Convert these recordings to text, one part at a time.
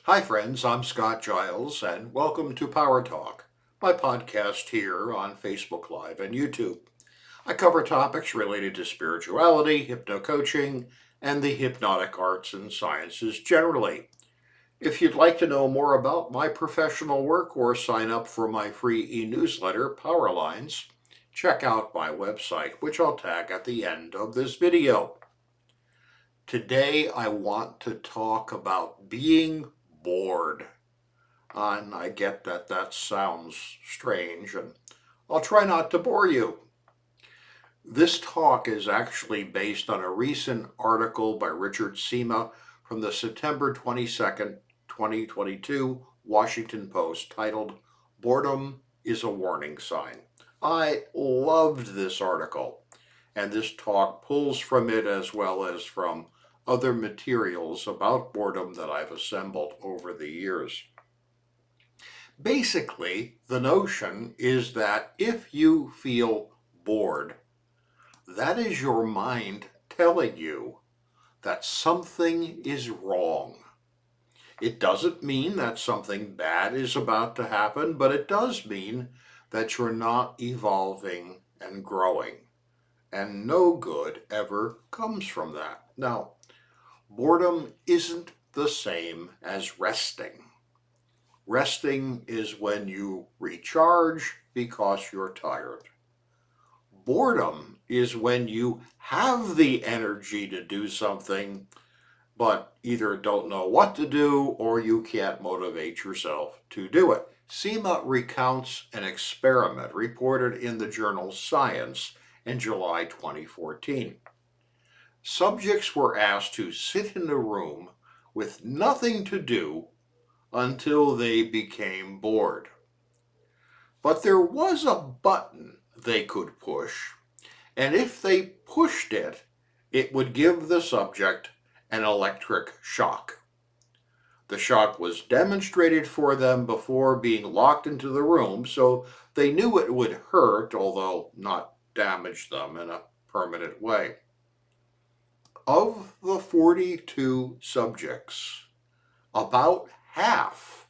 Hi friends, I'm Scott Giles and welcome to Power Talk, my podcast here on Facebook Live and YouTube. I cover topics related to spirituality, hypno-coaching, and the hypnotic arts and sciences generally. If you'd like to know more about my professional work or sign up for my free e-newsletter, Power Lines, check out my website, which I'll tag at the end of this video. Today I want to talk about being bored. And I get that that sounds strange, and I'll try not to bore you. This talk is actually based on a recent article by Richard Sima from the September 22nd, 2022 Washington Post titled Boredom is a Warning Sign. I loved this article, and this talk pulls from it as well as from other materials about boredom that I've assembled over the years. Basically, the notion is that if you feel bored, that is your mind telling you that something is wrong. It doesn't mean that something bad is about to happen, but it does mean that you're not evolving and growing. And no good ever comes from that. Now, boredom isn't the same as resting. Resting is when you recharge because you're tired. Boredom is when you have the energy to do something, but either don't know what to do or you can't motivate yourself to do it. Seema recounts an experiment reported in the journal Science in July 2014. Subjects were asked to sit in a room with nothing to do until they became bored. But there was a button they could push, and if they pushed it, it would give the subject an electric shock. The shock was demonstrated for them before being locked into the room, so they knew it would hurt, although not damage them in a permanent way. Of the 42 subjects, about half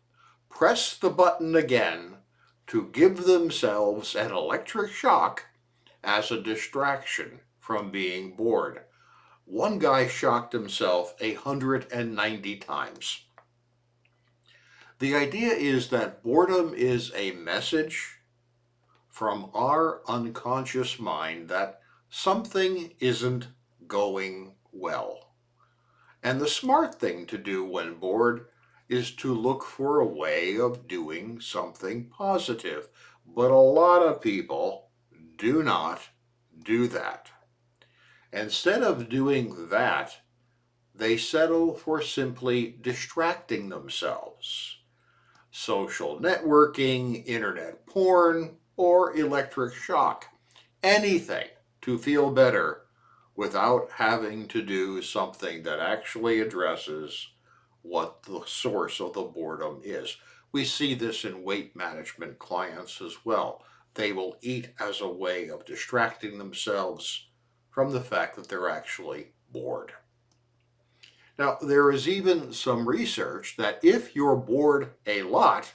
pressed the button again to give themselves an electric shock as a distraction from being bored. One guy shocked himself 190 times. The idea is that boredom is a message from our unconscious mind that something isn't going well. And the smart thing to do when bored is to look for a way of doing something positive. But a lot of people do not do that. Instead of doing that, they settle for simply distracting themselves. Social networking, internet porn, or electric shock. Anything to feel better without having to do something that actually addresses what the source of the boredom is. We see this in weight management clients as well. They will eat as a way of distracting themselves from the fact that they're actually bored. Now, there is even some research that if you're bored a lot,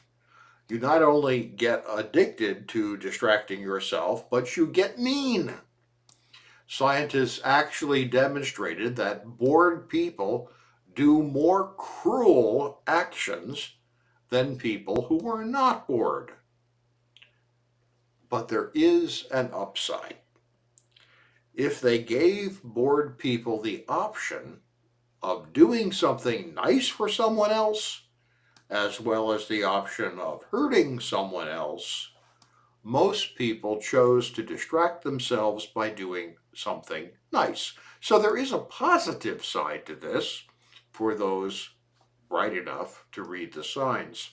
you not only get addicted to distracting yourself, but you get mean. Scientists actually demonstrated that bored people do more cruel actions than people who are not bored. But there is an upside. If they gave bored people the option of doing something nice for someone else, as well as the option of hurting someone else, most people chose to distract themselves by doing something nice. So there is a positive side to this for those bright enough to read the signs.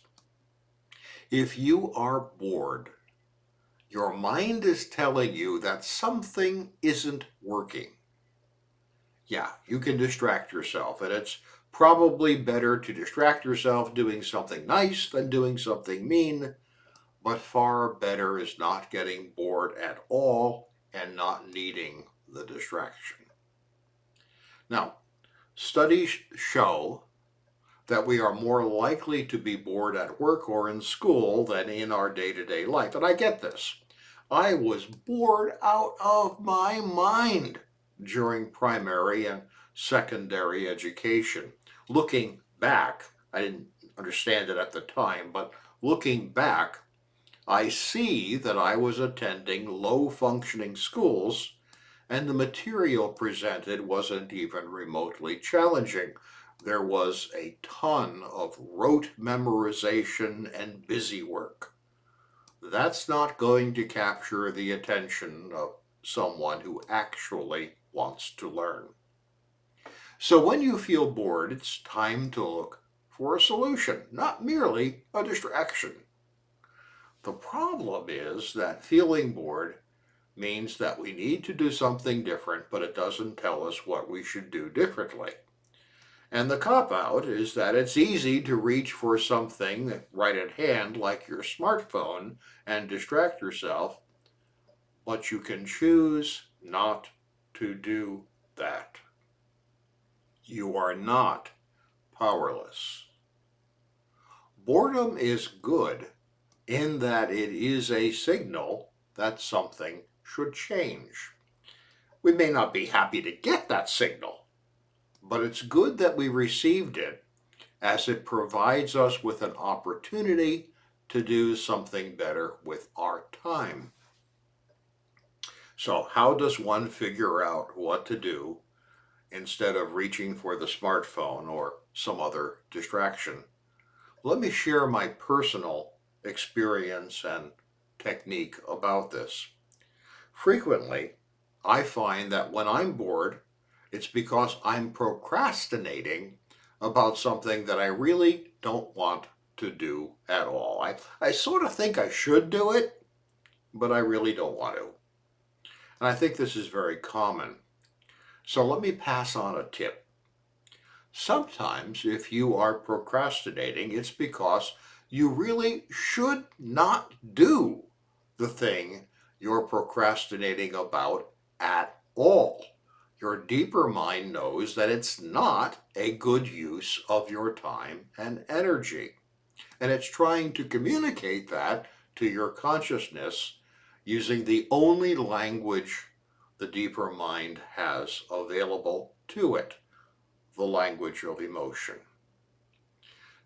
If you are bored, your mind is telling you that something isn't working. Yeah, you can distract yourself, and it's probably better to distract yourself doing something nice than doing something mean, but far better is not getting bored at all and not needing the distraction. Now, studies show that we are more likely to be bored at work or in school than in our day-to-day life. And I get this. I was bored out of my mind during primary and secondary education. Looking back, I didn't understand it at the time, but looking back, I see that I was attending low-functioning schools and the material presented wasn't even remotely challenging. There was a ton of rote memorization and busy work. That's not going to capture the attention of someone who actually wants to learn. So when you feel bored, it's time to look for a solution, not merely a distraction. The problem is that feeling bored means that we need to do something different, but it doesn't tell us what we should do differently. And the cop-out is that it's easy to reach for something right at hand, like your smartphone, and distract yourself, but you can choose not to do that. You are not powerless. Boredom is good in that it is a signal that something should change. We may not be happy to get that signal, but it's good that we received it, as it provides us with an opportunity to do something better with our time. So how does one figure out what to do instead of reaching for the smartphone or some other distraction? Let me share my personal experience and technique about this. Frequently, I find that when I'm bored, it's because I'm procrastinating about something that I really don't want to do at all. I sort of think I should do it, but I really don't want to. And I think this is very common. So let me pass on a tip. Sometimes if you are procrastinating, it's because you really should not do the thing you're procrastinating about at all. Your deeper mind knows that it's not a good use of your time and energy. And it's trying to communicate that to your consciousness using the only language the deeper mind has available to it, the language of emotion.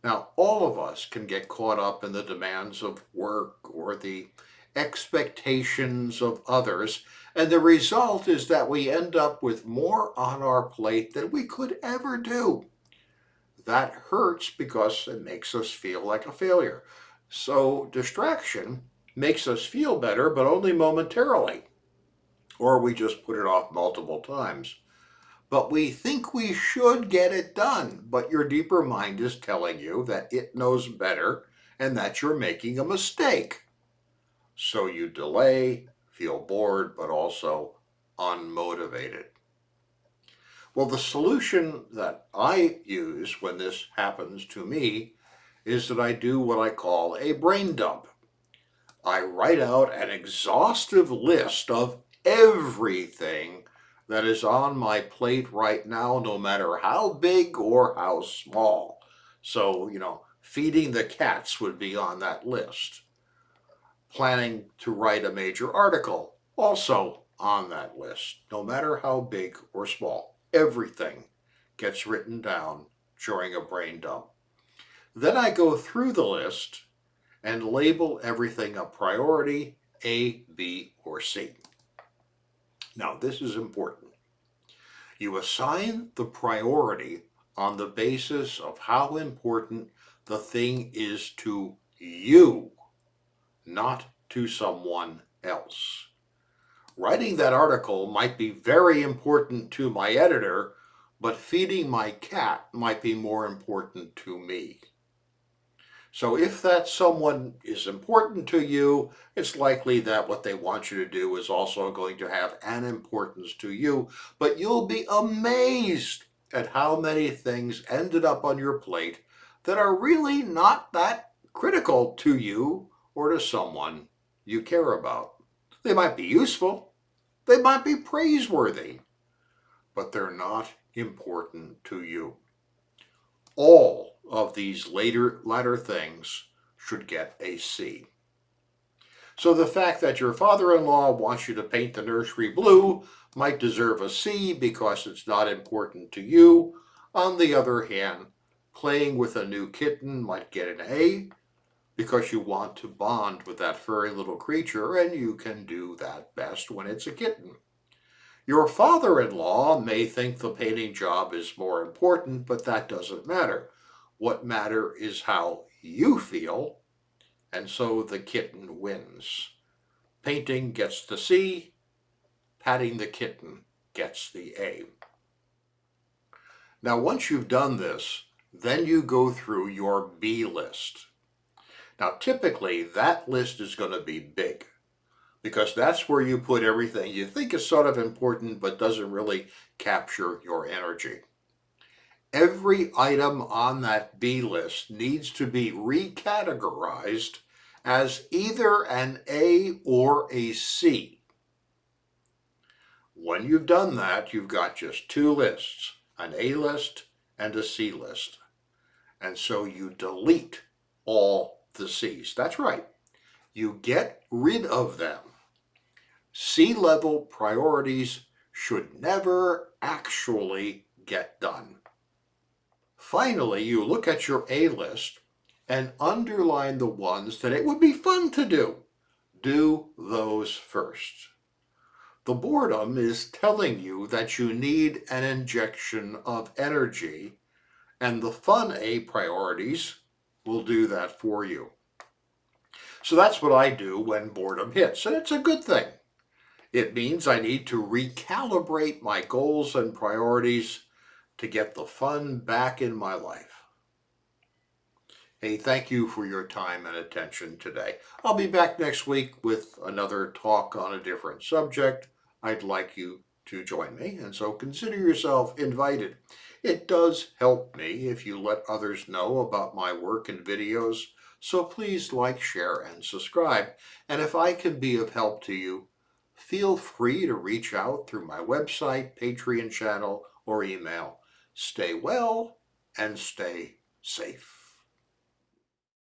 Now, all of us can get caught up in the demands of work or the expectations of others, and the result is that we end up with more on our plate than we could ever do. That hurts because it makes us feel like a failure. So distraction makes us feel better, but only momentarily, or we just put it off multiple times. But we think we should get it done, but your deeper mind is telling you that it knows better and that you're making a mistake. So you delay, feel bored, but also unmotivated. Well, the solution that I use when this happens to me is that I do what I call a brain dump. I write out an exhaustive list of everything that is on my plate right now, no matter how big or how small. So, feeding the cats would be on that list. Planning to write a major article, also on that list, no matter how big or small. Everything gets written down during a brain dump. Then I go through the list and label everything a priority, A, B, or C. Now, this is important. You assign the priority on the basis of how important the thing is to you, not to someone else. Writing that article might be very important to my editor, but feeding my cat might be more important to me. So if that someone is important to you, it's likely that what they want you to do is also going to have an importance to you, but you'll be amazed at how many things ended up on your plate that are really not that critical to you or to someone you care about. They might be useful, they might be praiseworthy, but they're not important to you. All of these latter things should get a C. So the fact that your father-in-law wants you to paint the nursery blue might deserve a C because it's not important to you. On the other hand, playing with a new kitten might get an A because you want to bond with that furry little creature, and you can do that best when it's a kitten. Your father-in-law may think the painting job is more important, but that doesn't matter. What matters is how you feel, and so the kitten wins. Painting gets the C, patting the kitten gets the A. Now, once you've done this, then you go through your B list. Now, typically, that list is going to be big because that's where you put everything you think is sort of important but doesn't really capture your energy. Every item on that B list needs to be recategorized as either an A or a C. When you've done that, you've got just two lists, an A list and a C list. And so you delete all the C's. That's right. You get rid of them. C-level priorities should never actually get done. Finally, you look at your A list and underline the ones that it would be fun to do. Do those first. The boredom is telling you that you need an injection of energy, and the fun A priorities will do that for you. So that's what I do when boredom hits, and it's a good thing. It means I need to recalibrate my goals and priorities to get the fun back in my life. Hey, thank you for your time and attention today. I'll be back next week with another talk on a different subject. I'd like you to join me, and so consider yourself invited. It does help me if you let others know about my work and videos, so please like, share, and subscribe. And if I can be of help to you, feel free to reach out through my website, Patreon channel, or email. Stay well and stay safe.